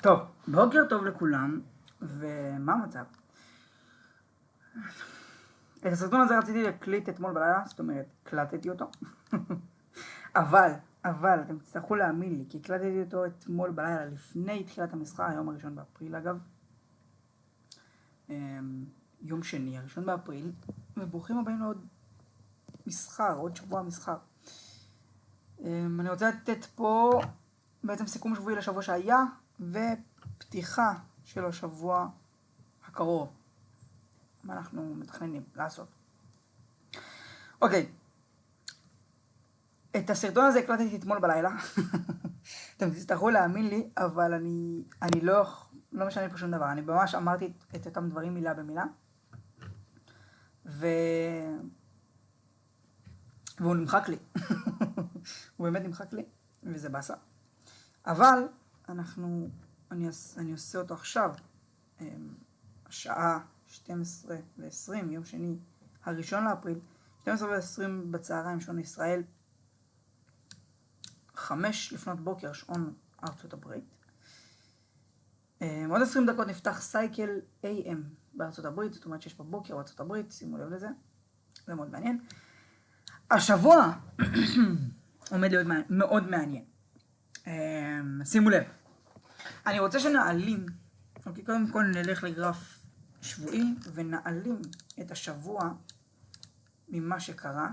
טוב, בוקר טוב לכולם, ומה המצב? את הסרטון הזה רציתי להקליט אתמול בלילה, זאת אומרת, הקלטתי אותו. אבל, אתם תצטרכו להאמין לי, כי הקלטתי אותו אתמול בלילה, לפני תחילת המסחר, היום הראשון באפריל אגב. יום שני, הראשון באפריל, וברוכים הבאים לעוד מסחר, עוד שבוע מסחר. אני רוצה לתת פה בעצם סיכום שבועי לשבוע שהיה, ופתיחה של השבוע הקרוב. מה אנחנו מתכננים לעשות. אוקיי. את הסרטון הזה הקלטתי אתמול בלילה. אתם תצטרכו להאמין לי, אבל אני לא משנה פה שום דבר. אני ממש אמרתי את אותם דברים מילה במילה. והוא נמחק לי. הוא באמת נמחק לי, וזה באסה. אבל אני עושה אותו עכשיו. השעה 12:20, יום שני, הראשון לאפריל, 12:20 בצהריים, שעון ישראל, 5 לפנות בוקר, שעון ארצות הברית. עוד 20 דקות נפתח סייקל AM בארצות הברית, זאת אומרת שיש פה בוקר בארצות הברית, שימו לב לזה, זה מאוד מעניין. השבוע עומד להיות מאוד מעניין. שימו לב, אני רוצה שנעלים, אוקיי, קודם כל נלך לגרף שבועי ונעלים את השבוע ממה שקרה.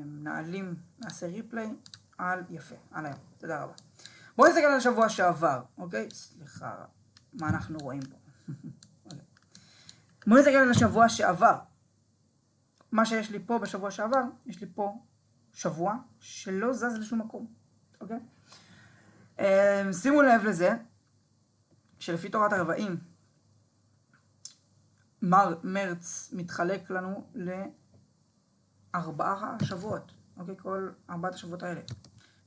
נעלים, נעשה ריפליי על יפה, על היום. תודה רבה. בואו נסתכל על השבוע שעבר, אוקיי? סליחה, מה אנחנו רואים פה? בואו נסתכל על השבוע שעבר. מה שיש לי פה בשבוע שעבר, יש לי פה שבוע שלא זז לשום מקום, אוקיי? שימו לב לזה, שלפי תורת הרבעים, מרץ מתחלק לנו ל4 שבועות, אוקיי? כל 4 השבועות האלה.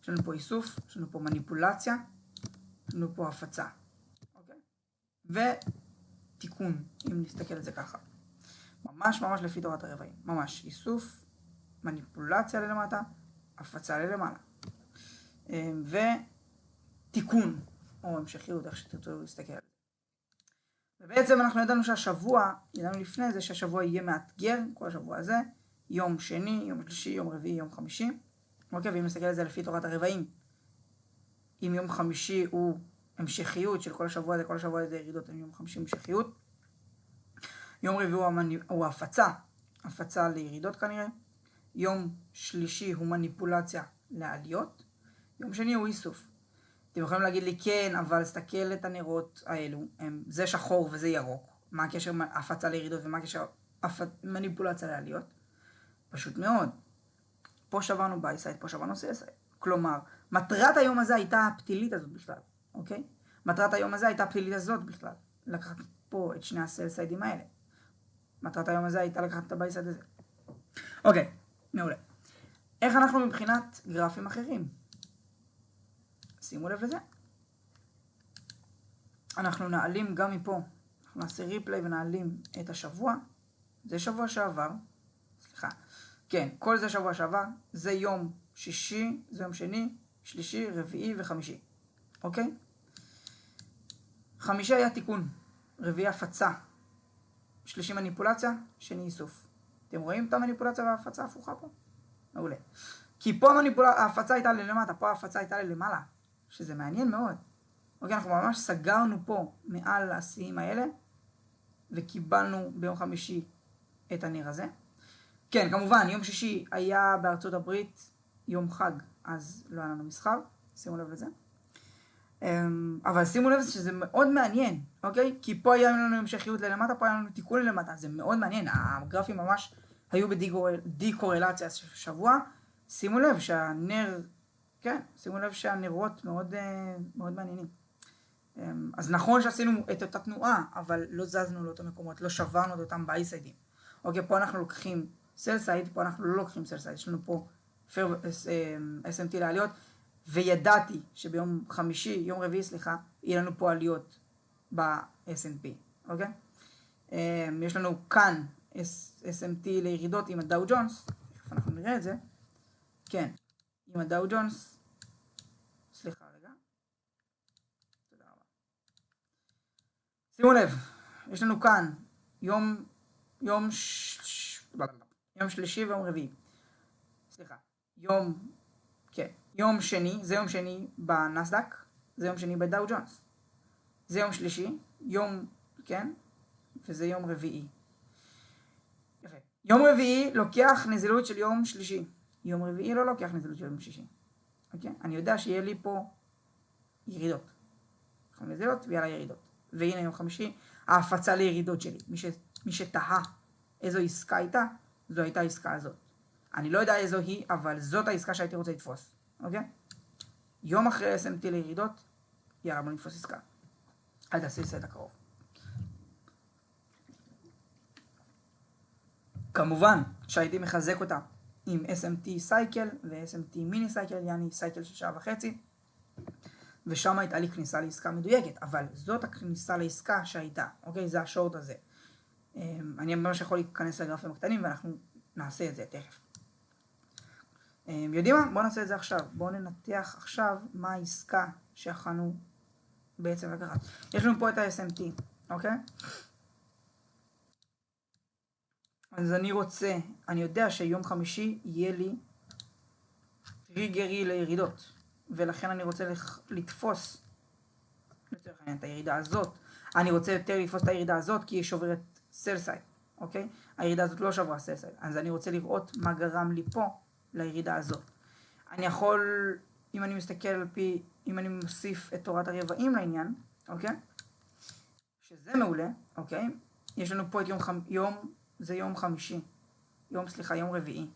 יש לנו פה איסוף, יש לנו פה מניפולציה, יש לנו פה הפצה, אוקיי? ותיקון, אם נסתכל על זה ככה. ממש לפי תורת הרבעים. ממש איסוף, מניפולציה ללמטה, הפצה ללמעלה. ותיקון, או המשכיות, איך שתרצו להסתכל על זה. ובעצם אנחנו ידענו ידענו לפני זה שהשבוע יהיה מאתגר, כל השבוע הזה, יום שני, יום שלישי, יום רביעי, יום חמישי. אוקיי, ואם נסתכל על זה לפי תורת הרבעים, אם יום חמישי הוא המשכיות של כל השבוע הזה, כל השבוע הזה ירידות, יום חמישי המשכיות. יום רביעי הוא הפצה לירידות כנראה. יום שלישי הוא מניפולציה לעליות. יום שני הוא איסוף. אתם יכולים להגיד לי כן, אבל תסתכל את הנרות האלו, זה שחור וזה ירוק. מה הקשר הפצה לירידות ומה הקשר מניפולציה לעליות? פשוט מאוד. פה שברנו בייסייד, פה שברנו סייסייד. כלומר, מטרת היום הזה הייתה הפתילית הזאת בכלל, אוקיי? מטרת היום הזה הייתה הפתילית הזאת בכלל. לקחת פה את שני הסייסיידים האלה. מטרת היום הזה הייתה לקחת את הבייסייד הזה. אוקיי, מעולה. איך אנחנו מבחינת גרפים אחרים? שימו לב לזה. אנחנו נעלים גם מפה. אנחנו נעשה ריפליי ונעלים את השבוע. זה שבוע שעבר. סליחה. כן, כל זה שבוע שעבר. זה יום שישי, זה יום שני, שלישי, רביעי וחמישי. אוקיי? חמישי היה תיקון. רביעי הפצה. שלישי מניפולציה, שני איסוף. אתם רואים את המניפולציה וההפצה הפוכה פה? מעולה. כי פה ההפצה הייתה ללמטה, פה ההפצה הייתה ללמעלה. שזה מעניין מאוד. אוקיי, אנחנו ממש סגרנו פה מעל השיאים האלה, וקיבלנו ביום חמישי את הנר הזה. כן, כמובן, יום שישי היה בארצות הברית יום חג, אז לא היה לנו מסחר, שימו לב לזה. אבל שימו לב שזה מאוד מעניין, אוקיי? כי פה היה לנו המשכיות ללמטה, פה היה לנו תיקון ללמטה, זה מאוד מעניין. הגרפים ממש היו בדי-קורלציה שבוע. שימו לב שהנר, כן, שימו לב שהנרות מאוד מעניינים. אז נכון שעשינו את אותה תנועה, אבל לא זזנו לאותם מקומות, לא שברנו את אותם בייסיידים. אוקיי, פה אנחנו לוקחים סלסייד, פה אנחנו לא לוקחים סלסייד, יש לנו פה SMT לעליות, וידעתי שביום חמישי, יום רביעי, סליחה, יהיה לנו פה עליות ב-S&P, אוקיי? יש לנו כאן SMT לירידות עם הדאו ג'ונס, איפה אנחנו נראה את זה? כן, עם הדאו ג'ונס, סליחה רגע, שימו לב, יש לנו כאן יום שלישי ויום רביעי. סליחה, יום שני, זה יום שני בנסדק, זה יום שני בדאו ג'ונס. זה יום שלישי, וזה יום רביעי. יפה. יום רביעי לוקח נזילות של יום שלישי. יום רביעי לא לוקח נזילות של יום שישי. אוקיי? אני יודע שיהיה לי פה ירידות. נזילות ויאללה ירידות. והנה יום חמישי, ההפצה לירידות שלי. מי שתהה איזו עסקה הייתה, זו הייתה העסקה הזאת. אני לא יודע איזו היא, אבל זאת העסקה שהייתי רוצה לתפוס. אוקיי? יום אחרי SMT לירידות, יאללה בוא נתפוס עסקה. אל תעשי סט הקרוב. כמובן שהייתי מחזק אותה עם SMT סייקל ו-SMT מיני סייקל, יעני סייקל של שעה וחצי, ושם הייתה לי כניסה לעסקה מדויקת, אבל זאת הכניסה לעסקה שהייתה, אוקיי? זה השורט הזה. אני ממש יכול להיכנס לגרפים הקטנים ואנחנו נעשה את זה תכף. יודעים מה? בואו נעשה את זה עכשיו. בואו ננתח עכשיו מה העסקה שיכולנו בעצם לקחת. יש לנו פה את ה-SMT, אוקיי? אז אני יודע שיום חמישי יהיה לי טריגרי לירידות, ולכן אני רוצה לתפוס לצורך העניין את הירידה הזאת. אני רוצה יותר לתפוס את הירידה הזאת כי היא שוברת סל סייד, אוקיי? הירידה הזאת לא שברה סל סייד, אז אני רוצה לראות מה גרם לי פה לירידה הזאת. אני יכול, אם אני מסתכל על פי, אם אני מוסיף את תורת הרבעים לעניין, אוקיי? שזה מעולה, אוקיי? יש לנו פה את יום חמישי. יום רביעי.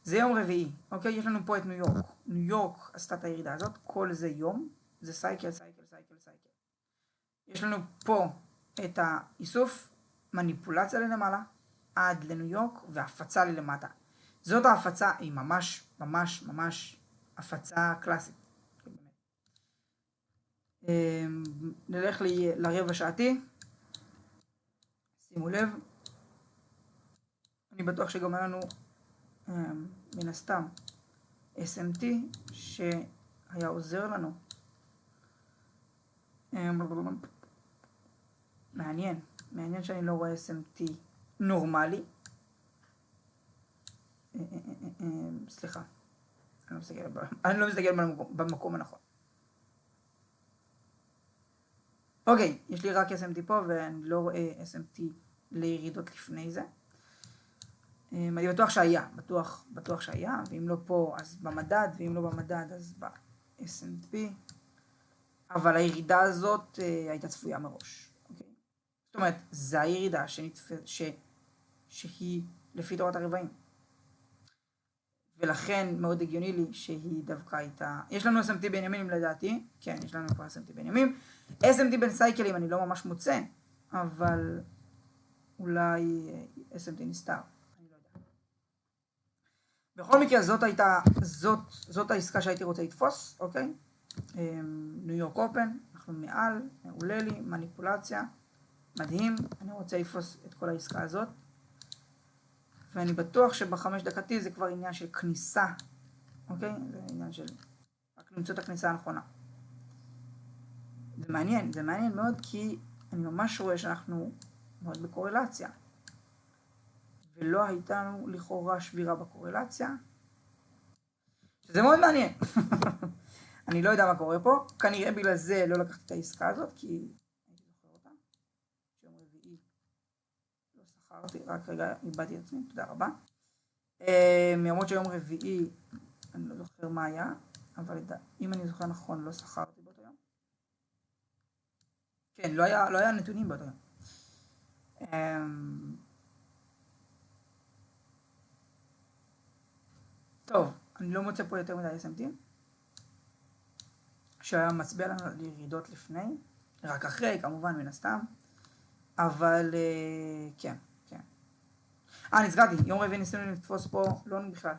זה יום רביעי, אוקיי? יש לנו פה את ניו יורק. ניו יורק עשתה את הירידה הזאת, כל זה יום, זה סייקל. יש לנו פה את האיסוף, מניפולציה ללמעלה, עד לניו יורק, והפצה ללמטה. זאת ההפצה, היא ממש הפצה קלאסית. נלך לרבע שעתי. שימו לב. אני בטוח שגם היה לנו מן הסתם SMT שהיה עוזר לנו. מעניין שאני לא רואה SMT נורמלי. סליחה, אני לא מסתכל במקום הנכון. אוקיי, יש לי רק SMT פה ואני לא רואה SMT לירידות לפני זה. אני בטוח שהיה, ואם לא פה אז במדד, ואם לא במדד אז ב-S&P, אבל הירידה הזאת הייתה צפויה מראש, אוקיי? זאת אומרת, זו הירידה שהיא לפי תורת הרבעים. ולכן מאוד הגיוני לי שהיא דווקא הייתה, יש לנו S&P בנימינים לדעתי, כן, יש לנו פה S&P בנימים, S&P בין סייקלים אני לא ממש מוצא, אבל אולי S&P נסתר. בכל מקרה, זאת העסקה שהייתי רוצה לתפוס, אוקיי? ניו יורק אופן, אנחנו מעל, מעולה לי, מניפולציה, מדהים, אני רוצה לתפוס את כל העסקה הזאת, ואני בטוח שבחמש דקתי זה כבר עניין של כניסה, אוקיי? זה עניין של רק למצוא את הכניסה הנכונה. זה מעניין מאוד כי אני ממש רואה שאנחנו מאוד בקורלציה. ולא הייתה לנו לכאורה שבירה בקורלציה, שזה מאוד מעניין. אני לא יודע מה קורה פה, כנראה בגלל זה לא לקחתי את העסקה הזאת, כי הייתי זוכר אותה. שיום רביעי לא שכרתי, רק רגע איבדתי את עצמי, תודה רבה. למרות שיום רביעי, אני לא זוכר מה היה, אבל אם אני זוכר נכון, לא שכרתי באותו יום. כן, לא היה נתונים באותו יום. טוב, אני לא מוצא פה יותר מדי SMT, שהיה מצביע לנו לירידות לפני, רק אחרי, כמובן, מן הסתם, אבל כן. נזכרתי, יום רביעי ניסינו לתפוס פה, לא בכלל,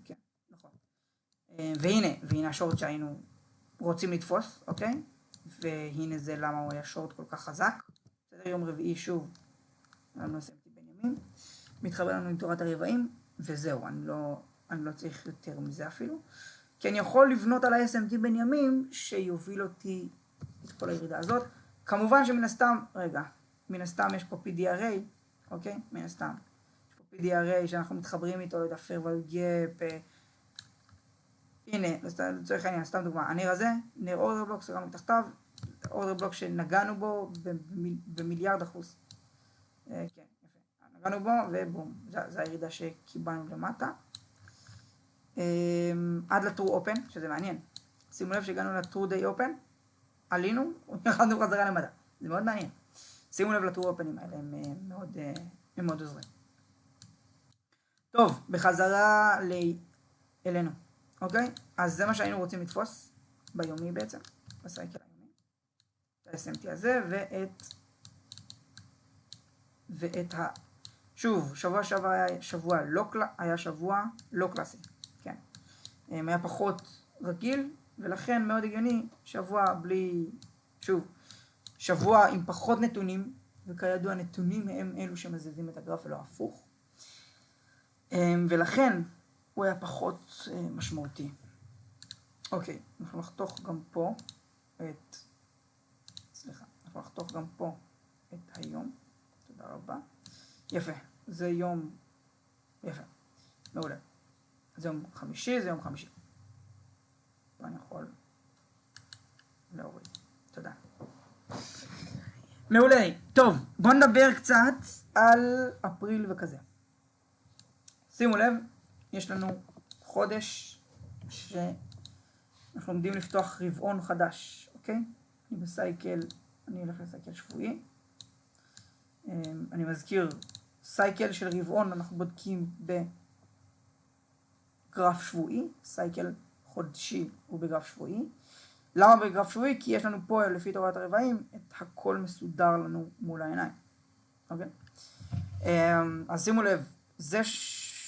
כן, נכון. והנה השורט שהיינו רוצים לתפוס, אוקיי? והנה זה למה הוא היה שורט כל כך חזק. בסדר, יום רביעי שוב, לנו SMT בנימין, מתחבר לנו עם תורת הרבעים, וזהו, אני לא צריך יותר מזה אפילו, כי אני יכול לבנות על ה-SMT בנימים שיוביל אותי את כל הירידה הזאת. כמובן שמן הסתם, מן הסתם יש פה PDRA, אוקיי? מן הסתם. יש פה PDRA שאנחנו מתחברים איתו, לא יודע, farewell gap, הנה, לצורך העניין, סתם דוגמה, הנר הזה, נר order block, סגרנו מתחתיו, order block שנגענו בו במיליארד אחוז. כן, יפה. נגענו בו ובום, זו הירידה שקיבלנו למטה. עד ל-true open, שזה מעניין. שימו לב שהגענו ל-true day open, עלינו, ירדנו חזרה למדע. זה מאוד מעניין. שימו לב ל-true open'ים האלה, הם מאוד עוזרים. טוב, בחזרה אלינו. אוקיי? אז זה מה שהיינו רוצים לתפוס ביומי בעצם, בסייקל היומי. את ה-SMT הזה שוב, שבוע שעבר היה שבוע לא קלאסי, כן. היה פחות רגיל, ולכן מאוד הגיוני שבוע בלי, שבוע עם פחות נתונים, וכידוע הנתונים הם אלו שמזיזים את הגרף ולא הפוך. ולכן הוא היה פחות משמעותי. אוקיי, אנחנו נחתוך גם פה את היום. תודה רבה. יפה, זה יום, יפה, מעולה. זה יום חמישי, פה אני יכול להוריד. תודה. מעולה. טוב, בואו נדבר קצת על אפריל וכזה. שימו לב, יש לנו חודש שאנחנו עומדים לפתוח רבעון חדש, אוקיי? אני הולך לסייקל שבועי. אני מזכיר, סייקל של רבעון אנחנו בודקים בגרף שבועי, סייקל חודשי הוא בגרף שבועי. למה בגרף שבועי? כי יש לנו פה, לפי תורת הרבעים, את הכל מסודר לנו מול העיניים, אוקיי? אז שימו לב,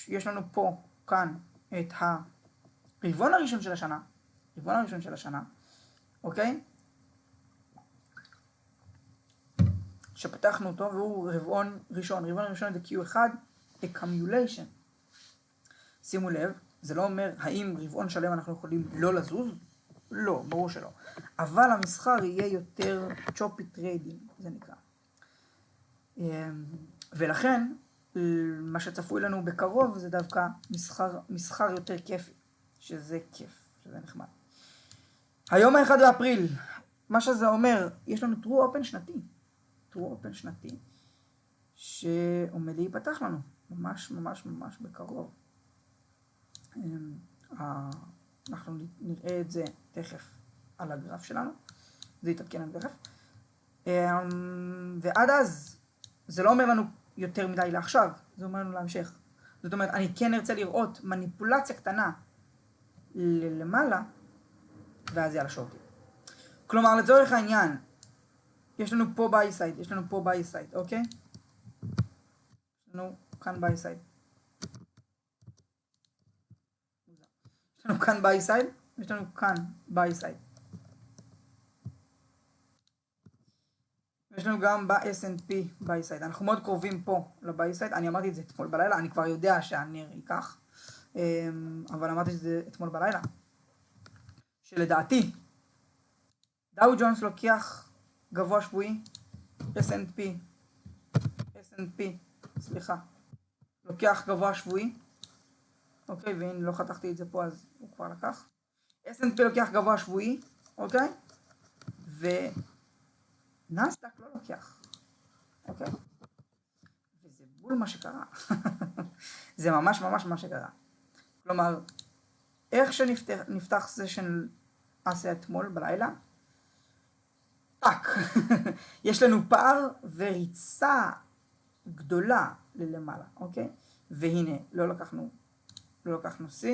יש לנו פה, כאן, את הרבעון הראשון של השנה, אוקיי? שפתחנו אותו, והוא רבעון ראשון זה Q1, accumulation. שימו לב, זה לא אומר האם רבעון שלם אנחנו יכולים לא לזוז, לא, ברור שלא. אבל המסחר יהיה יותר choppy trading, זה נקרא. ולכן, מה שצפוי לנו בקרוב זה דווקא מסחר יותר כיפי, שזה כיף, שזה נחמד. היום ה-1 באפריל, מה שזה אומר, יש לנו true open שנתי, שעומד להיפתח לנו, ממש בקרוב. אנחנו נראה את זה תכף על הגרף שלנו, זה יתעדכן לנו תכף. ועד אז, זה לא אומר לנו יותר מדי לעכשיו, זה אומר לנו להמשך. זאת אומרת, אני כן ארצה לראות מניפולציה קטנה למעלה, ואז יאללה שורטים. כלומר, לצורך העניין, יש לנו פה buy side, אוקיי? יש לנו כאן buy side. יש לנו כאן buy side, יש לנו כאן buy side. יש לנו גם ב-S&P buy side. אנחנו מאוד קרובים פה ל-buy side. אני אמרתי את זה אתמול בלילה, אני כבר יודע שהנר ייקח, אבל אמרתי שזה אתמול בלילה. שלדעתי, דאו ג'ונס לוקח גבוה שבועי, S&P, לוקח גבוה שבועי, אוקיי, והנה לא חתכתי את זה פה אז הוא כבר לקח. S&P לוקח גבוה שבועי, אוקיי, ונאסד"ק לא לוקח, אוקיי, וזה בול מה שקרה, זה ממש מה שקרה. כלומר, איך שנפתח סשן עשה אתמול בלילה, יש לנו פער וריצה גדולה ללמעלה, אוקיי? והנה, לא לקחנו C,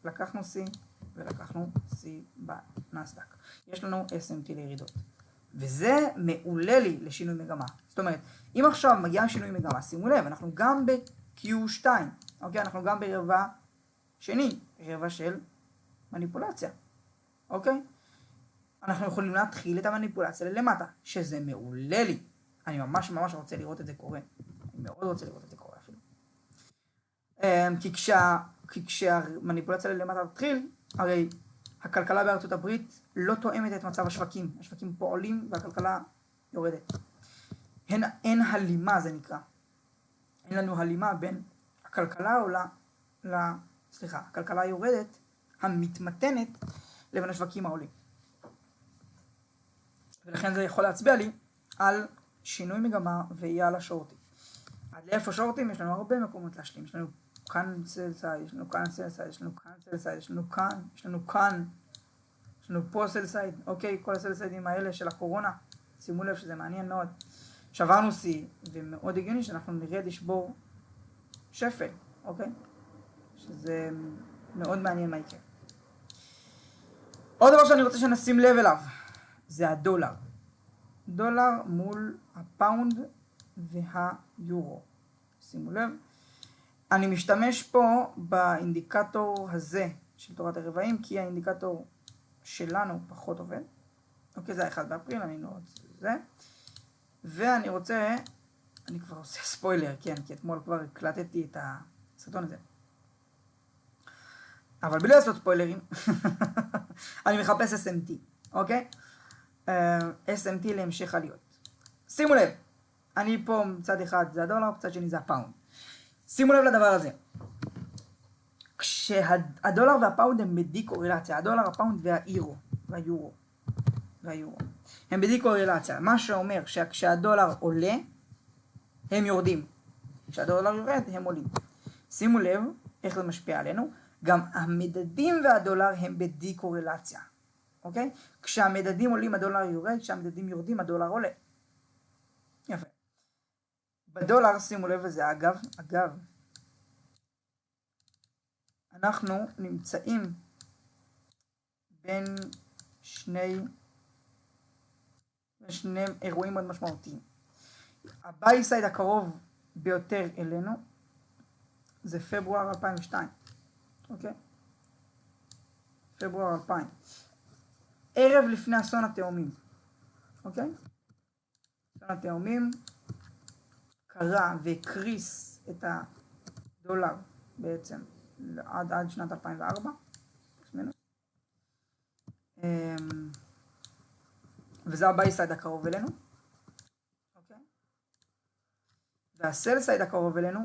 לקחנו C ולקחנו C בנאסד"ק. יש לנו SMT לירידות. וזה מעולה לי לשינוי מגמה. זאת אומרת, אם עכשיו מגיע שינוי מגמה, שימו לב, אנחנו גם ב-Q2, אוקיי? אנחנו גם ברבע שני, רבע של מניפולציה, אוקיי? אנחנו יכולים להתחיל את המניפולציה ללמטה, שזה מעולה לי. אני ממש רוצה לראות את זה קורה. אני מאוד רוצה לראות את זה קורה אפילו. כי כשהמניפולציה ללמטה תתחיל, הרי הכלכלה בארצות הברית לא תואמת את מצב השווקים. השווקים פועלים והכלכלה יורדת. אין הלימה, זה נקרא. אין לנו הלימה בין הכלכלה עולה, הכלכלה יורדת, המתמתנת, לבין השווקים העולים. ולכן זה יכול להצביע לי על שינוי מגמה ויהיה על השורטים. עד לאיפה שורטים? יש לנו הרבה מקומות להשלים. יש לנו כאן סל סייד, יש לנו כאן סל סייד, יש לנו כאן סל סייד, יש לנו כאן, יש לנו כאן, יש לנו פה סל סייד. אוקיי, כל הסל סיידים האלה של הקורונה, שימו לב שזה מעניין מאוד. שברנו שיא, ומאוד הגיוני שאנחנו נרד לשבור שפל, אוקיי? שזה מאוד מעניין מה יקרה. עוד דבר שאני רוצה שנשים לב אליו, זה הדולר. דולר מול הפאונד והיורו. שימו לב. אני משתמש פה באינדיקטור הזה של תורת הרבעים, כי האינדיקטור שלנו פחות עובד. אוקיי, זה 1 באפריל, אני לא רוצה זה. ואני רוצה, אני כבר עושה ספוילר, כן, כי אתמול כבר הקלטתי את הסרטון הזה. אבל בלי לעשות ספוילרים, אני מחפש SMT, אוקיי? SMT להמשך עליות. שימו לב, אני פה מצד אחד זה הדולר, מצד שני זה הפאונד. שימו לב לדבר הזה. כשהדולר והפאונד הם בדיקורלציה, הדולר, הפאונד והיורו, הם בדיקורלציה, מה שאומר שכשהדולר עולה, הם יורדים. כשהדולר יורד, הם עולים. שימו לב איך זה משפיע עלינו. גם המדדים והדולר הם בדיקורלציה. אוקיי? כשהמדדים עולים, הדולר יורד, כשהמדדים יורדים, הדולר עולה. יפה. בדולר, שימו לב לזה, אגב, אנחנו נמצאים בין שני אירועים מאוד משמעותיים. הבייסייד הקרוב ביותר אלינו זה פברואר 2002. אוקיי? פברואר 2000. ערב לפני אסון התאומים. אוקיי? אסון התאומים קרה והקריס את הדולר בעצם עד שנת 2004. וזה הבייסייד הקרוב אלינו. אוקיי? והסלסייד הקרוב אלינו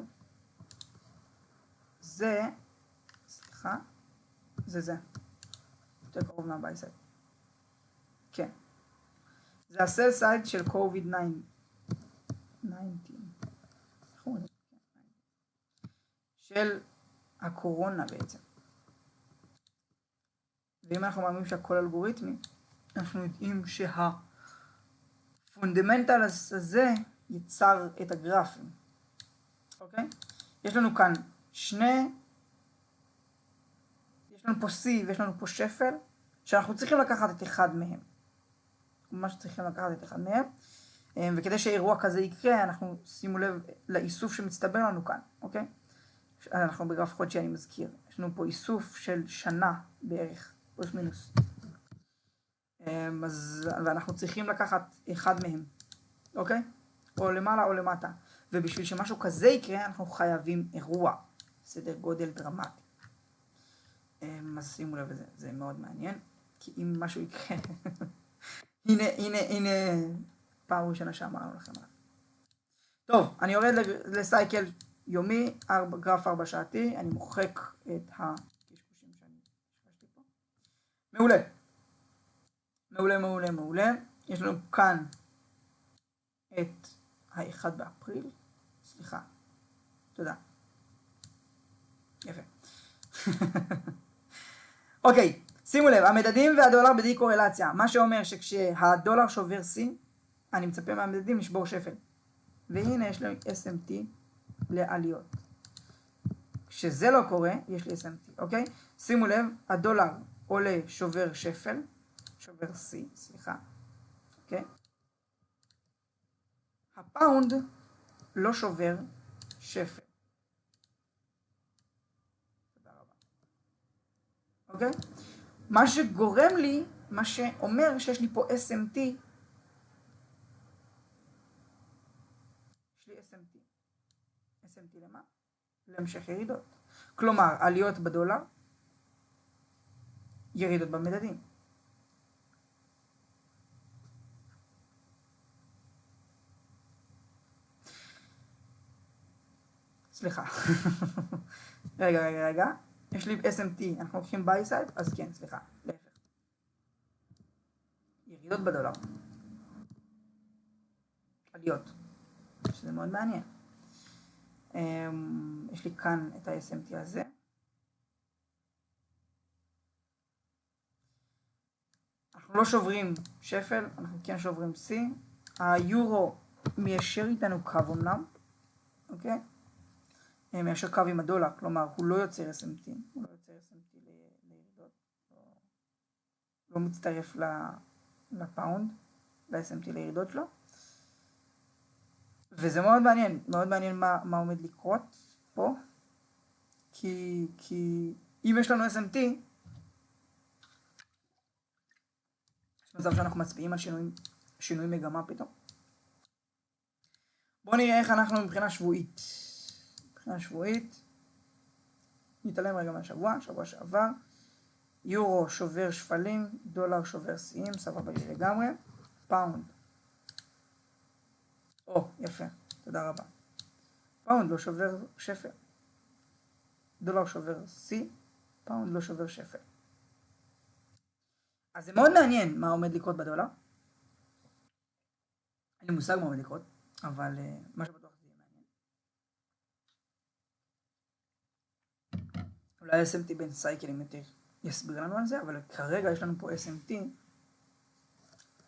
זה, זה. יותר קרוב מהבייסייד. כן. זה הסלסייד של COVID-19. של הקורונה בעצם. ואם אנחנו מאמינים שהכל אלגוריתמי, אנחנו יודעים שהפונדמנטל הזה יצר את הגרפים. אוקיי? יש לנו כאן יש לנו פה C ויש לנו פה שפל, שאנחנו צריכים לקחת את אחד מהם. ממש צריכים לקחת את אחד מהם. וכדי שאירוע כזה יקרה, אנחנו שימו לב לאיסוף שמצטבר לנו כאן, אוקיי? אנחנו בגרף חודשי, אני מזכיר. יש לנו פה איסוף של שנה בערך, פלוס מינוס. ואנחנו צריכים לקחת אחד מהם, אוקיי? או למעלה או למטה. ובשביל שמשהו כזה יקרה, אנחנו חייבים אירוע. סדר גודל דרמטי. אז שימו לב לזה, זה מאוד מעניין. כי אם משהו יקרה... הנה, פעם ראשונה שאמרנו לכם עליו. טוב, אני יורד לסייקל יומי, גרף 4 שעתי, אני מוחק את הקשקושים שאני חשבתי פה. מעולה. יש לנו כאן את ה-1 באפריל. סליחה. תודה. יפה. אוקיי, שימו לב, המדדים והדולר בדיקורלציה. מה שאומר שכשהדולר שובר C, אני מצפה מהמדדים לשבור שפל. והנה יש לי SMT לעליות. כשזה לא קורה, יש לי SMT, אוקיי? שימו לב, הדולר עולה שובר שפל, שובר C, סליחה, אוקיי? הפאונד לא שובר שפל. תודה רבה. אוקיי? מה שגורם לי, מה שאומר שיש לי פה SMT, יש לי SMT. SMT למה? להמשך ירידות. כלומר, עליות בדולר, ירידות במדדים. סליחה. רגע. יש לי SMT, אנחנו לוקחים buy side, אז כן, סליחה. להפך. ירידות בדולר. עליות. שזה מאוד מעניין. יש לי כאן את ה-SMT הזה. אנחנו לא שוברים שפל, אנחנו כן שוברים C. היורו מיישר איתנו קו אמנם, אוקיי? מיישר קו עם הדולר, כלומר הוא לא יוצר SMT, לירידות, לא מצטרף לפאונד, ל-SMT לירידות שלו. וזה מאוד מעניין מה עומד לקרות פה, כי אם יש לנו SMT, יש מצב שאנחנו מצביעים על שינוי מגמה פתאום. בואו נראה איך אנחנו מבחינה שבועית. מבחינה שבועית, נתעלם רגע מהשבוע, שבוע שעבר, יורו שובר שפלים, דולר שובר שיאים, סבבה לי לגמרי, פאונד. יפה, תודה רבה. פאונד לא שובר שפל. דולר שובר שיא, פאונד לא שובר שפל. אז זה מאוד מעניין מה עומד לקרות בדולר. אין לי מושג מה עומד לקרות, אבל מה שבטוח זה יהיה מעניין. אולי SMT בין סייקלים יותר יסביר לנו על זה, אבל כרגע יש לנו פה SMT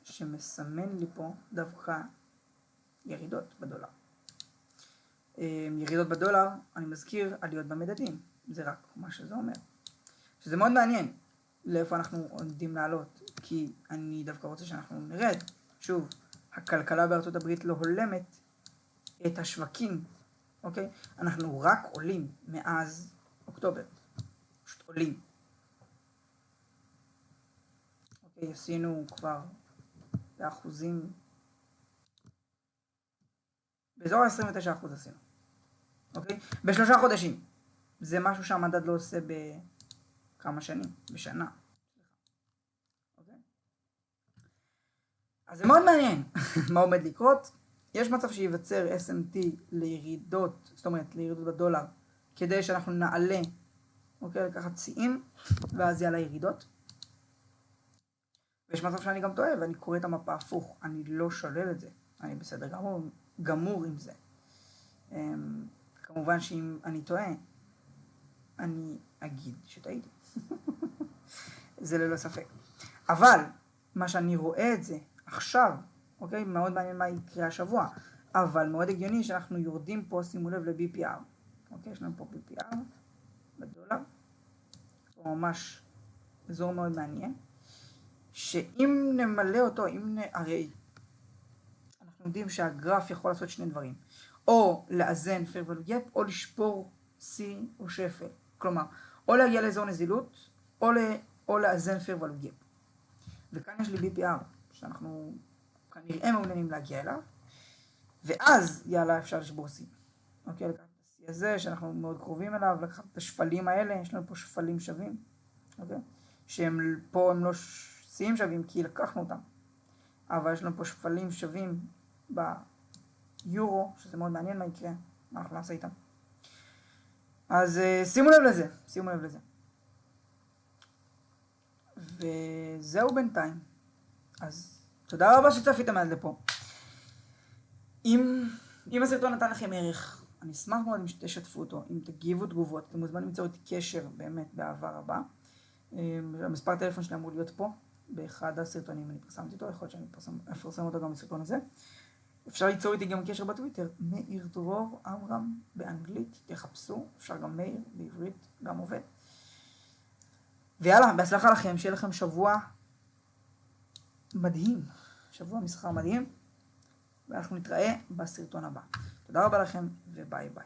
שמסמן לי פה דווקא ירידות בדולר. ירידות בדולר, אני מזכיר, עליות במדדים. זה רק מה שזה אומר. שזה מאוד מעניין לאיפה אנחנו עומדים לעלות, כי אני דווקא רוצה שאנחנו נרד. שוב, הכלכלה בארצות הברית לא הולמת את השווקים, אוקיי? אנחנו רק עולים מאז אוקטובר. פשוט עולים. אוקיי, עשינו כבר באחוזים, באזור ה-29% עשינו. אוקיי? בשלושה חודשים. זה משהו שהמדד לא עושה בכמה שנים, בשנה. אוקיי? אז זה מאוד מעניין מה עומד לקרות. יש מצב שיווצר SMT לירידות, זאת אומרת לירידות בדולר, כדי שאנחנו נעלה, אוקיי, לקחת שיאים, ואז יעלה ירידות. ויש מצב שאני גם טועה, ואני קורא את המפה הפוך. אני לא שולל את זה. אני בסדר גמור עם זה. כמובן שאם אני טועה, אני אגיד שטעיתי. זה ללא ספק. אבל מה שאני רואה את זה עכשיו, אוקיי? מאוד מעניין מה יקרה השבוע, אבל מאוד הגיוני שאנחנו יורדים פה, שימו לב ל-BPR. אוקיי? יש לנו פה BPR בדולר. פה ממש אזור מאוד מעניין. שאם נמלא אותו, הרי אנחנו יודעים שהגרף יכול לעשות שני דברים. או לאזן fair value gap, או לשבור C או שפל. כלומר, או להגיע לאזור נזילות, או לאזן fair value gap. וכאן יש לי BPR, שאנחנו כנראה מעוניינים להגיע אליו, ואז יאללה אפשר לשבור C. אוקיי, לקחת את ה-C הזה, שאנחנו מאוד קרובים אליו, לקחת את השפלים האלה, יש לנו פה שפלים שווים, אוקיי? שהם פה הם לא C'ים שווים, כי לקחנו אותם. אבל יש לנו פה שפלים שווים ביורו, שזה מאוד מעניין מה יקרה, מה אנחנו נעשה איתם. אז שימו לב לזה. וזהו בינתיים. אז תודה רבה שצפיתם עד לפה. אם הסרטון נתן לכם ערך, אני אשמח מאוד אם תשתפו אותו, אם תגיבו תגובות, אתם מוזמנים ליצור איתי קשר באמת באהבה רבה. המספר טלפון שלי אמור להיות פה, באחד הסרטונים אני פרסמתי אותו, יכול להיות שאני אפרסם אותו גם בסרטון הזה. אפשר ליצור איתי גם קשר בטוויטר, מאיר דרור עמרם באנגלית, תחפשו, אפשר גם מאיר בעברית, גם עובד. ויאללה, בהצלחה לכם, שיהיה לכם שבוע מדהים, שבוע מסחר מדהים, ואנחנו נתראה בסרטון הבא. תודה רבה לכם וביי ביי.